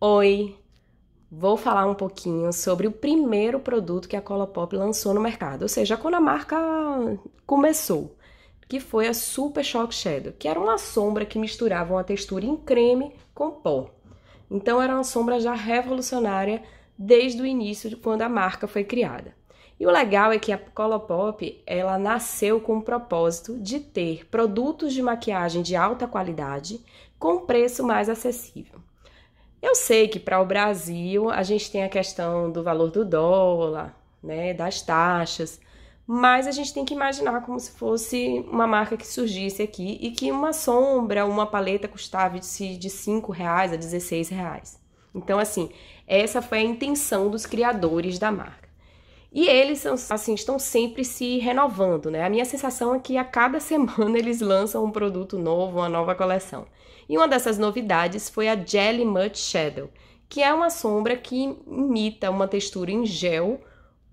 Oi, vou falar um pouquinho sobre o primeiro produto que a Colourpop lançou no mercado, ou seja, quando a marca começou, que foi a Super Shock Shadow, que era uma sombra que misturava uma textura em creme com pó. Então era uma sombra já revolucionária desde o início, de quando a marca foi criada. E o legal é que a Colourpop, ela nasceu com o propósito de ter produtos de maquiagem de alta qualidade com preço mais acessível. Eu sei que para o Brasil a gente tem a questão do valor do dólar, né, das taxas, mas a gente tem que imaginar como se fosse uma marca que surgisse aqui e que uma sombra, uma paleta custava de R$ 5 a R$ 16. Então, assim, essa foi a intenção dos criadores da marca. E eles, assim, estão sempre se renovando, né? A minha sensação é que a cada semana eles lançam um produto novo, uma nova coleção. E uma dessas novidades foi a Jelly Mud Shadow, que é uma sombra que imita uma textura em gel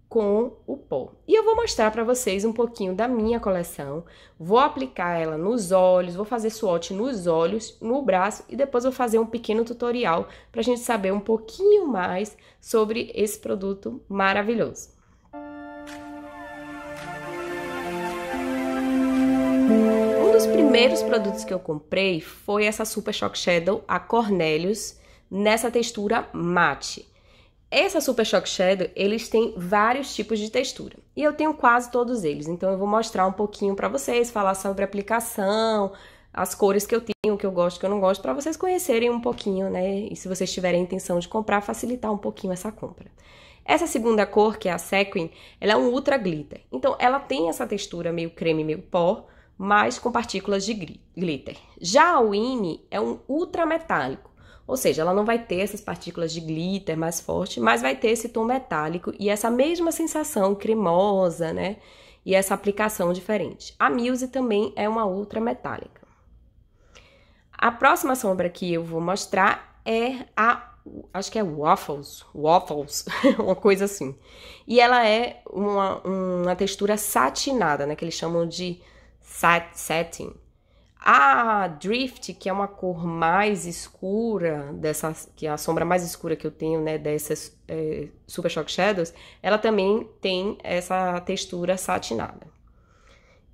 com o pó. E eu vou mostrar para vocês um pouquinho da minha coleção, vou aplicar ela nos olhos, vou fazer swatch nos olhos, no braço e depois vou fazer um pequeno tutorial para a gente saber um pouquinho mais sobre esse produto maravilhoso. Um dos primeiros produtos que eu comprei foi essa Super Shock Shadow, a Cornelius, nessa textura mate. Essa Super Shock Shadow, eles têm vários tipos de textura, e eu tenho quase todos eles, então eu vou mostrar um pouquinho pra vocês, falar sobre a aplicação, as cores que eu tenho, que eu gosto, que eu não gosto, pra vocês conhecerem um pouquinho, né, e se vocês tiverem a intenção de comprar, facilitar um pouquinho essa compra. Essa segunda cor, que é a Sequin, ela é um Ultra Glitter, então ela tem essa textura meio creme, meio pó, mas com partículas de glitter. Já a Winnie é um ultra metálico, ou seja, ela não vai ter essas partículas de glitter mais forte, mas vai ter esse tom metálico e essa mesma sensação cremosa, né? E essa aplicação diferente. A Muse também é uma ultra metálica. A próxima sombra que eu vou mostrar é acho que é Waffles, uma coisa assim. E ela é uma textura satinada, né? Que eles chamam de satin. A Drift, que é uma cor mais escura, que é a sombra mais escura que eu tenho, né, dessas Super Shock Shadows, ela também tem essa textura satinada.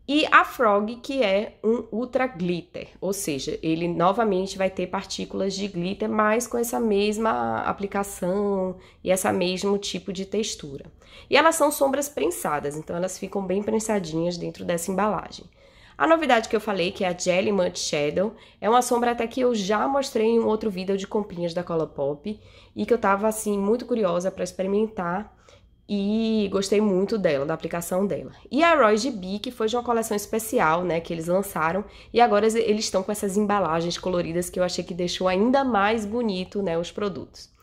E a Frog, que é um Ultra Glitter, ou seja, ele novamente vai ter partículas de glitter, mas com essa mesma aplicação e esse mesmo tipo de textura. E elas são sombras prensadas, então elas ficam bem prensadinhas dentro dessa embalagem. A novidade que eu falei, que é a Jelly Mud Shadow, é uma sombra até que eu já mostrei em um outro vídeo de comprinhas da Colourpop e que eu tava, assim, muito curiosa para experimentar e gostei muito dela, da aplicação dela. E a Roy G.B, que foi de uma coleção especial, né, que eles lançaram e agora eles estão com essas embalagens coloridas que eu achei que deixou ainda mais bonito, né, os produtos.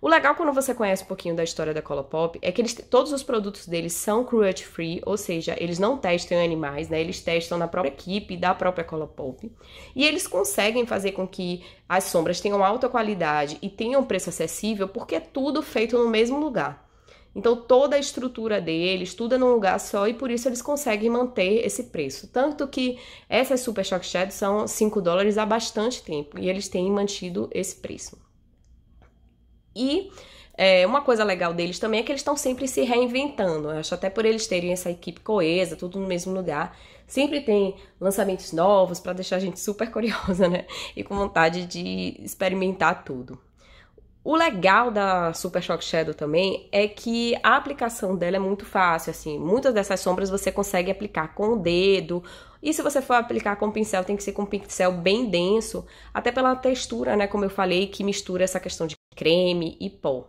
O legal quando você conhece um pouquinho da história da Colourpop é que todos os produtos deles são cruelty free, ou seja, eles não testam em animais, né? Eles testam na própria equipe da própria Colourpop. E eles conseguem fazer com que as sombras tenham alta qualidade e tenham preço acessível porque é tudo feito no mesmo lugar. Então toda a estrutura deles, tudo é num lugar só e por isso eles conseguem manter esse preço. Tanto que essas Super Shock Shadows são $5 há bastante tempo e eles têm mantido esse preço. E uma coisa legal deles também é que eles estão sempre se reinventando. Eu acho até por eles terem essa equipe coesa, tudo no mesmo lugar. Sempre tem lançamentos novos para deixar a gente super curiosa, né? E com vontade de experimentar tudo. O legal da Super Shock Shadow também é que a aplicação dela é muito fácil, assim. Muitas dessas sombras você consegue aplicar com o dedo. E se você for aplicar com pincel, tem que ser com um pincel bem denso. Até pela textura, né? Como eu falei, que mistura essa questão de creme e pó.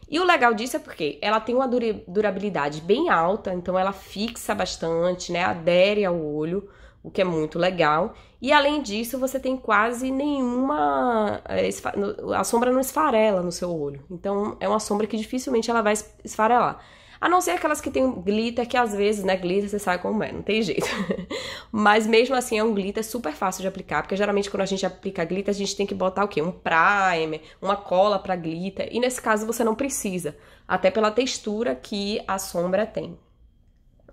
E o legal disso é porque ela tem uma durabilidade bem alta, então ela fixa bastante, né? Adere ao olho, o que é muito legal. E além disso, você tem quase nenhuma... a sombra não esfarela no seu olho. Então, é uma sombra que dificilmente ela vai esfarelar. A não ser aquelas que tem glitter, que às vezes, né, glitter você sabe como é, não tem jeito. Mas mesmo assim é um glitter super fácil de aplicar, porque geralmente quando a gente aplica glitter, a gente tem que botar o quê? Um primer, uma cola para glitter, e nesse caso você não precisa, até pela textura que a sombra tem.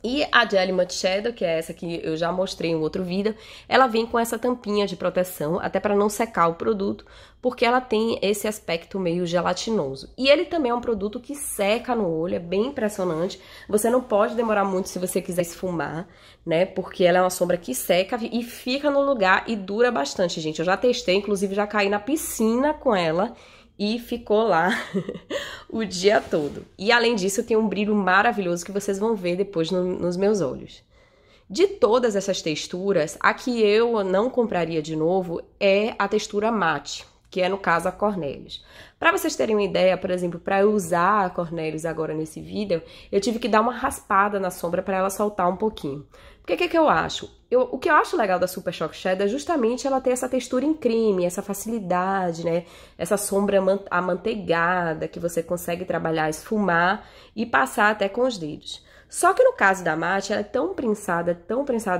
E a Jelly Matte Shadow, que é essa que eu já mostrei em outro vídeo, ela vem com essa tampinha de proteção, até para não secar o produto, porque ela tem esse aspecto meio gelatinoso. E ele também é um produto que seca no olho, é bem impressionante. Você não pode demorar muito se você quiser esfumar, né? Porque ela é uma sombra que seca e fica no lugar e dura bastante, gente. Eu já testei, inclusive já caí na piscina com ela e ficou lá o dia todo. E além disso, tem um brilho maravilhoso que vocês vão ver depois nos meus olhos. De todas essas texturas, a que eu não compraria de novo é a textura mate, que é no caso a Cornelius. Para vocês terem uma ideia, por exemplo, para eu usar a Cornelius agora nesse vídeo, eu tive que dar uma raspada na sombra para ela soltar um pouquinho. Porque o que eu acho? O que eu acho legal da Super Shock Shadow é justamente ela ter essa textura em creme, essa facilidade, né? Essa sombra amanteigada que você consegue trabalhar, esfumar e passar até com os dedos. Só que no caso da mate, ela é tão prensada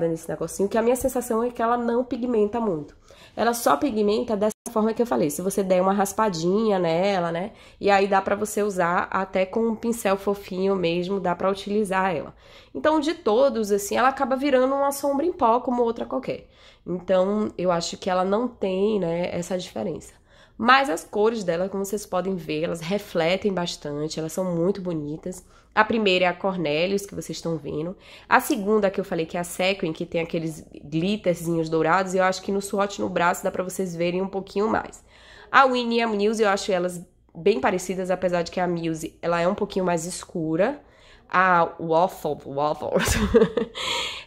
nesse negocinho, que a minha sensação é que ela não pigmenta muito. Ela só pigmenta dessa forma que eu falei, se você der uma raspadinha nela, né? E aí dá pra você usar até com um pincel fofinho mesmo, dá pra utilizar ela. Então, de todos, assim, ela acaba virando uma sombra em pó como outra qualquer. Então, eu acho que ela não tem, né, essa diferença. Mas as cores dela, como vocês podem ver, elas refletem bastante, elas são muito bonitas. A primeira é a Cornelius, que vocês estão vendo. A segunda, que eu falei, que é a Sequin, que tem aqueles glitterzinhos dourados, e eu acho que no swatch no braço dá pra vocês verem um pouquinho mais. A Winnie e a Muse, eu acho elas bem parecidas, apesar de que a Muse, ela é um pouquinho mais escura. A Waffles,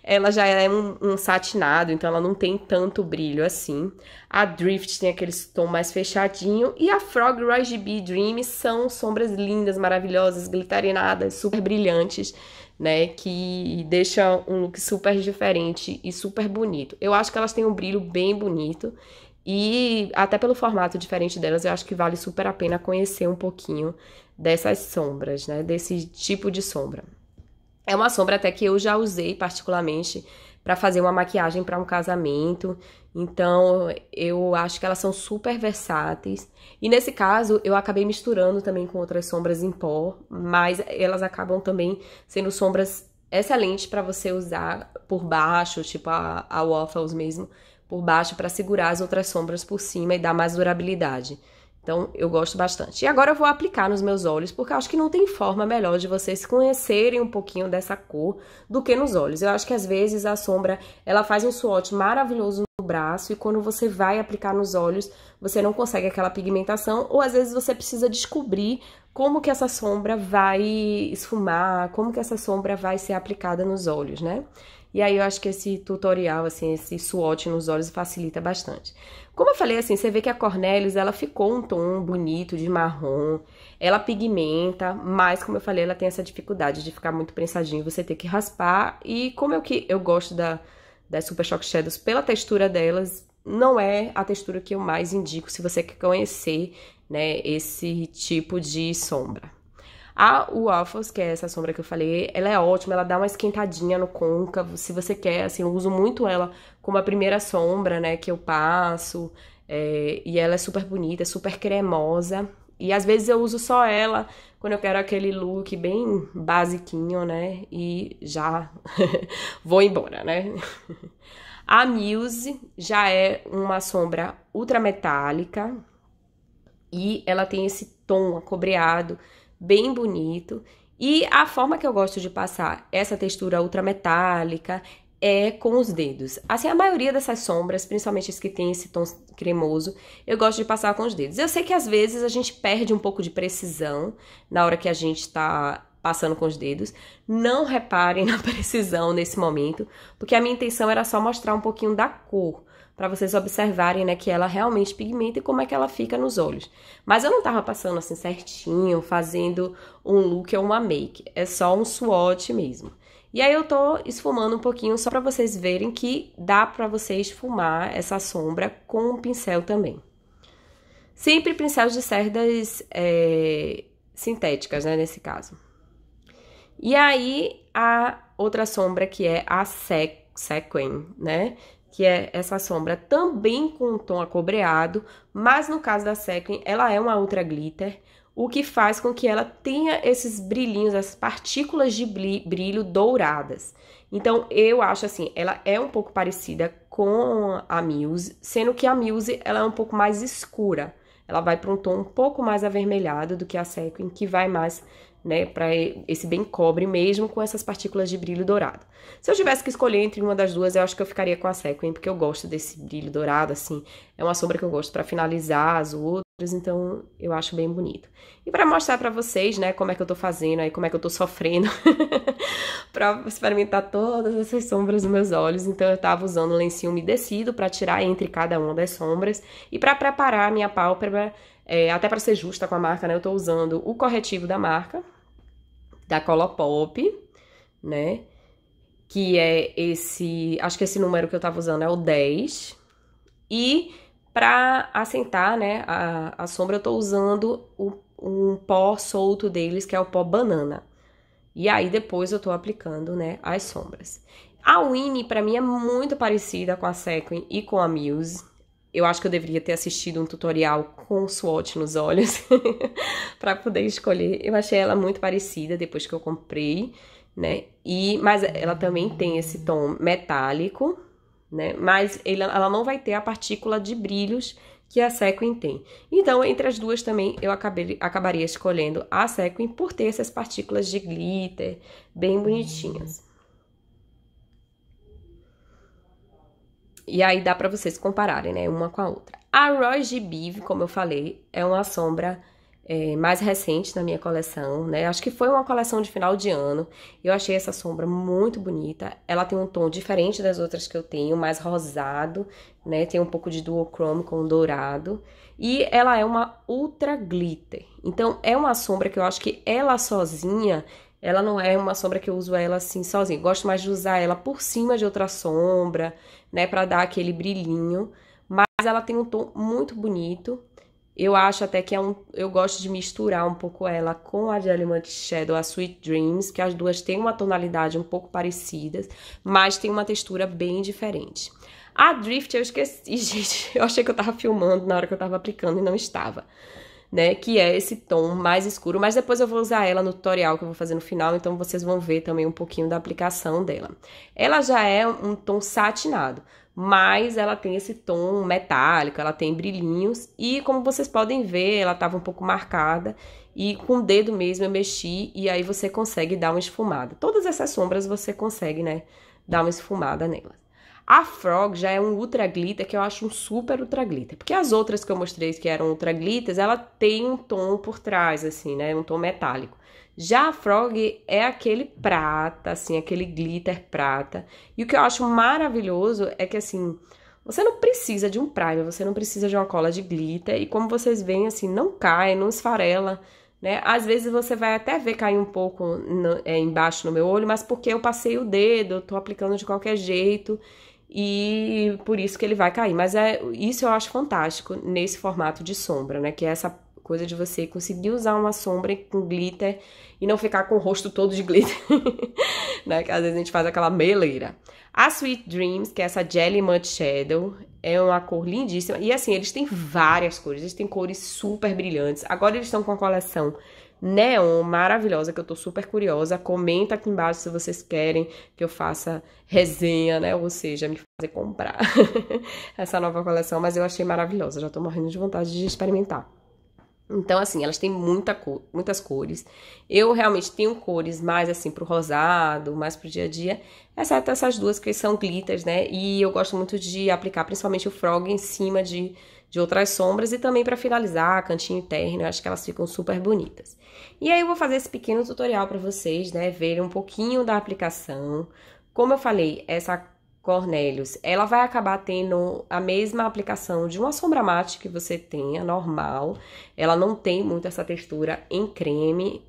ela já é um satinado, então ela não tem tanto brilho assim. A Drift tem aquele tom mais fechadinho. E a Frog RGB Dream são sombras lindas, maravilhosas, glitarinadas, super brilhantes, né? Que deixa um look super diferente e super bonito. Eu acho que elas têm um brilho bem bonito. E até pelo formato diferente delas, eu acho que vale super a pena conhecer um pouquinho dessas sombras, né? Desse tipo de sombra. É uma sombra até que eu já usei particularmente para fazer uma maquiagem para um casamento. Então, eu acho que elas são super versáteis. E nesse caso, eu acabei misturando também com outras sombras em pó, mas elas acabam também sendo sombras excelentes para você usar por baixo, tipo a Waffles mesmo, por baixo para segurar as outras sombras por cima e dar mais durabilidade. Então, eu gosto bastante. E agora eu vou aplicar nos meus olhos, porque eu acho que não tem forma melhor de vocês conhecerem um pouquinho dessa cor do que nos olhos. Eu acho que às vezes a sombra, ela faz um swatch maravilhoso no braço e quando você vai aplicar nos olhos, você não consegue aquela pigmentação, ou às vezes você precisa descobrir como que essa sombra vai esfumar, como que essa sombra vai ser aplicada nos olhos, né? E aí eu acho que esse tutorial, assim, esse swatch nos olhos facilita bastante. Como eu falei, assim, você vê que a Cornelius, ela ficou um tom bonito de marrom, ela pigmenta, mas como eu falei, ela tem essa dificuldade de ficar muito prensadinho, você ter que raspar. E como eu gosto das Super Shock Shadows pela textura delas, não é a textura que eu mais indico se você quer conhecer, né, esse tipo de sombra. A Waffles, que é essa sombra que eu falei, ela é ótima, ela dá uma esquentadinha no côncavo, se você quer, assim, eu uso muito ela como a primeira sombra, né, que eu passo, e ela é super bonita, super cremosa, e às vezes eu uso só ela quando eu quero aquele look bem basiquinho, né, e já vou embora, né. A Muse já é uma sombra ultrametálica, e ela tem esse tom acobreado, bem bonito, e a forma que eu gosto de passar essa textura ultrametálica é com os dedos. Assim, a maioria dessas sombras, principalmente as que tem esse tom cremoso, eu gosto de passar com os dedos. Eu sei que às vezes a gente perde um pouco de precisão na hora que a gente tá passando com os dedos. Não reparem na precisão nesse momento, porque a minha intenção era só mostrar um pouquinho da cor, para vocês observarem, né, que ela realmente pigmenta e como é que ela fica nos olhos. Mas eu não tava passando assim certinho, fazendo um look ou uma make. É só um swatch mesmo. E aí eu tô esfumando um pouquinho só para vocês verem que dá para você esfumar essa sombra com um pincel também. Sempre pincéis de cerdas sintéticas, né, nesse caso. E aí a outra sombra que é a Sequin, né? Que é essa sombra também com um tom acobreado, mas no caso da Sequin, ela é uma ultra glitter. o que faz com que ela tenha esses brilhinhos, essas partículas de brilho douradas. Então, eu acho assim, ela é um pouco parecida com a Muse, sendo que a Muse, ela é um pouco mais escura. Ela vai para um tom um pouco mais avermelhado do que a Sequin, que vai mais, né, para esse bem cobre mesmo, com essas partículas de brilho dourado. Se eu tivesse que escolher entre uma das duas, eu acho que eu ficaria com a Sequin, porque eu gosto desse brilho dourado, assim. É uma sombra que eu gosto para finalizar as outras, então eu acho bem bonito. E para mostrar para vocês, né, como é que eu tô fazendo aí, como é que eu tô sofrendo para experimentar todas essas sombras nos meus olhos, então eu tava usando um lencinho umedecido para tirar entre cada uma das sombras e para preparar a minha pálpebra, até para ser justa com a marca, né, eu tô usando o corretivo da marca, da Colourpop, né, que é esse, acho que esse número que eu tava usando é o 10, e pra assentar, né, a sombra eu tô usando um pó solto deles, que é o pó banana. E aí depois eu tô aplicando, né, as sombras. A Winnie, pra mim, é muito parecida com a Sequin e com a Muse. Eu acho que eu deveria ter assistido um tutorial com swatch nos olhos pra poder escolher. Eu achei ela muito parecida depois que eu comprei, né? Mas ela também tem esse tom metálico, né? Mas ela não vai ter a partícula de brilhos que a Sequin tem. Então, entre as duas também, eu acabaria escolhendo a Sequin por ter essas partículas de glitter bem bonitinhas. E aí dá pra vocês compararem, né, uma com a outra. A Roy G. Biv, como eu falei, é uma sombra mais recente na minha coleção, né? Acho que foi uma coleção de final de ano. Eu achei essa sombra muito bonita. Ela tem um tom diferente das outras que eu tenho, mais rosado, né? Tem um pouco de duochrome com dourado. E ela é uma ultra glitter. Então, é uma sombra que eu acho que ela sozinha, ela não é uma sombra que eu uso ela assim sozinha. Gosto mais de usar ela por cima de outra sombra, né? Pra dar aquele brilhinho. Mas ela tem um tom muito bonito. Eu acho até que eu gosto de misturar um pouco ela com a Jelly Matte Shadow, a Sweet Dreams, que as duas têm uma tonalidade um pouco parecidas, mas tem uma textura bem diferente. A Drift eu esqueci, gente, eu achei que eu tava filmando na hora que eu tava aplicando e não estava, né, que é esse tom mais escuro, mas depois eu vou usar ela no tutorial que eu vou fazer no final, então vocês vão ver também um pouquinho da aplicação dela. Ela já é um tom satinado, mas ela tem esse tom metálico, ela tem brilhinhos, e como vocês podem ver, ela estava um pouco marcada, e com o dedo mesmo eu mexi, e aí você consegue dar uma esfumada. Todas essas sombras você consegue, né, dar uma esfumada nelas. A Frog já é um ultra glitter, que eu acho um super ultra glitter, porque as outras que eu mostrei que eram ultra glitters, ela tem um tom por trás, assim, né, um tom metálico. Já a Frog é aquele prata, assim, aquele glitter prata. E o que eu acho maravilhoso é que, assim, você não precisa de um primer, você não precisa de uma cola de glitter. E como vocês veem, assim, não cai, não esfarela, né? Às vezes você vai até ver cair um pouco embaixo no meu olho, mas porque eu passei o dedo, eu tô aplicando de qualquer jeito. E por isso que ele vai cair. Mas isso eu acho fantástico nesse formato de sombra, né? Que é essa coisa de você conseguir usar uma sombra com glitter e não ficar com o rosto todo de glitter, né? Que às vezes a gente faz aquela meleira. A Sweet Dreams, que é essa Jelly Matte Shadow, é uma cor lindíssima. E assim, eles têm várias cores, eles têm cores super brilhantes. Agora eles estão com a coleção neon maravilhosa, que eu tô super curiosa. Comenta aqui embaixo se vocês querem que eu faça resenha, né? Ou seja, me fazer comprar essa nova coleção. Mas eu achei maravilhosa, já tô morrendo de vontade de experimentar. Então, assim, elas têm muitas cores. Eu realmente tenho cores mais, assim, pro rosado, mais pro dia a dia. Exceto essas duas que são glitters, né? E eu gosto muito de aplicar, principalmente o Frog, em cima de outras sombras. E também pra finalizar, cantinho interno, eu acho que elas ficam super bonitas. E aí eu vou fazer esse pequeno tutorial pra vocês, né? Verem um pouquinho da aplicação. Como eu falei, essa Cornelius, ela vai acabar tendo a mesma aplicação de uma sombra mate que você tenha, normal. Ela não tem muito essa textura em creme.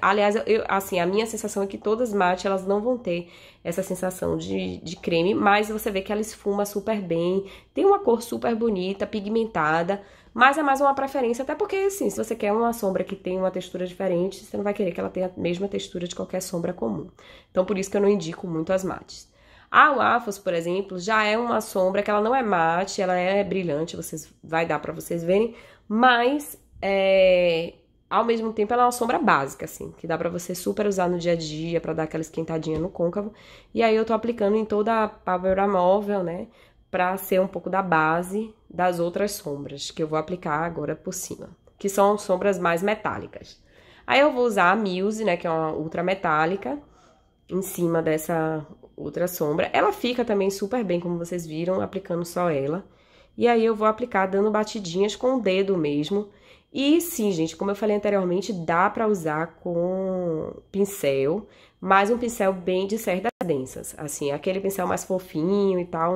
Aliás, assim, a minha sensação é que todas mate, elas não vão ter essa sensação de creme, mas você vê que ela esfuma super bem, tem uma cor super bonita, pigmentada, mas é mais uma preferência, até porque, assim, se você quer uma sombra que tem uma textura diferente, você não vai querer que ela tenha a mesma textura de qualquer sombra comum. Então, por isso que eu não indico muito as mates. A Wafos, por exemplo, já é uma sombra que ela não é mate, ela é brilhante, vai dar pra vocês verem, mas ao mesmo tempo ela é uma sombra básica, assim, que dá pra você super usar no dia a dia, pra dar aquela esquentadinha no côncavo. E aí eu tô aplicando em toda a pálpebra móvel, né, pra ser um pouco da base das outras sombras, que eu vou aplicar agora por cima, que são sombras mais metálicas. Aí eu vou usar a Muse, né, que é uma ultra metálica, em cima dessa outra sombra. Ela fica também super bem, como vocês viram, aplicando só ela. E aí eu vou aplicar dando batidinhas com o dedo mesmo. E sim, gente, como eu falei anteriormente, dá pra usar com pincel, mas um pincel bem de cerdas densas. Assim, aquele pincel mais fofinho e tal,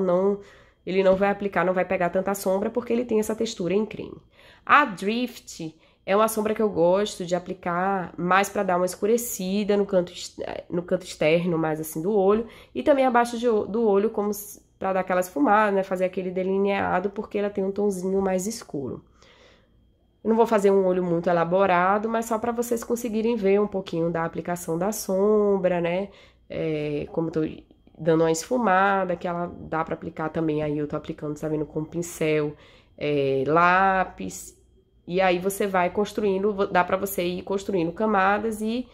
ele não vai aplicar, não vai pegar tanta sombra, porque ele tem essa textura em creme. A Drift é uma sombra que eu gosto de aplicar mais pra dar uma escurecida no canto externo, mais assim, do olho, e também abaixo do olho, como pra dar aquela esfumada, né, fazer aquele delineado, porque ela tem um tonzinho mais escuro. Eu não vou fazer um olho muito elaborado, mas só para vocês conseguirem ver um pouquinho da aplicação da sombra, né? Como eu tô dando uma esfumada, que ela dá para aplicar também, aí eu tô aplicando, tá vendo, com pincel, lápis. E aí você vai construindo, dá para você ir construindo camadas e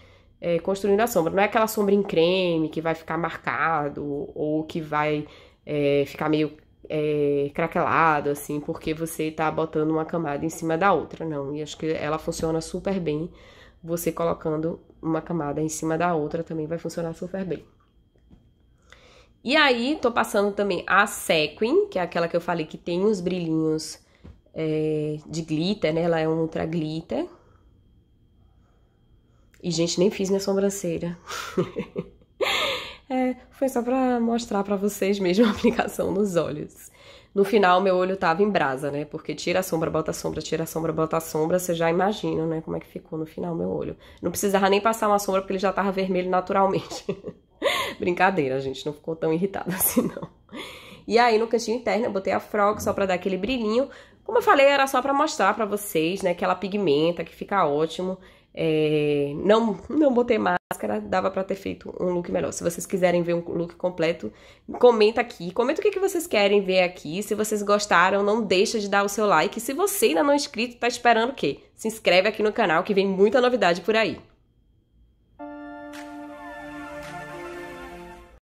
construindo a sombra. Não é aquela sombra em creme que vai ficar marcado ou que vai ficar meio craquelado, assim, porque você tá botando uma camada em cima da outra, não. E acho que ela funciona super bem, você colocando uma camada em cima da outra também vai funcionar super bem. E aí, tô passando também a Sequin, que é aquela que eu falei que tem os brilhinhos de glitter, né? Ela é um ultra glitter. E, gente, nem fiz minha sobrancelha. Foi só pra mostrar pra vocês mesmo a aplicação nos olhos. No final, meu olho tava em brasa, né? Porque tira a sombra, bota a sombra, tira a sombra, bota a sombra. Você já imagina, né? Como é que ficou no final meu olho. Não precisava nem passar uma sombra, porque ele já tava vermelho naturalmente. Brincadeira, gente. Não ficou tão irritada assim, não. E aí, no cantinho interno, eu botei a Frog só pra dar aquele brilhinho. Como eu falei, era só pra mostrar pra vocês, né? Que ela pigmenta, que fica ótimo. Não botei máscara, dava pra ter feito um look melhor. Se vocês quiserem ver um look completo, comenta aqui. Comenta o que vocês querem ver aqui. Se vocês gostaram, não deixa de dar o seu like. Se você ainda não é inscrito, tá esperando o quê? Se inscreve aqui no canal que vem muita novidade por aí.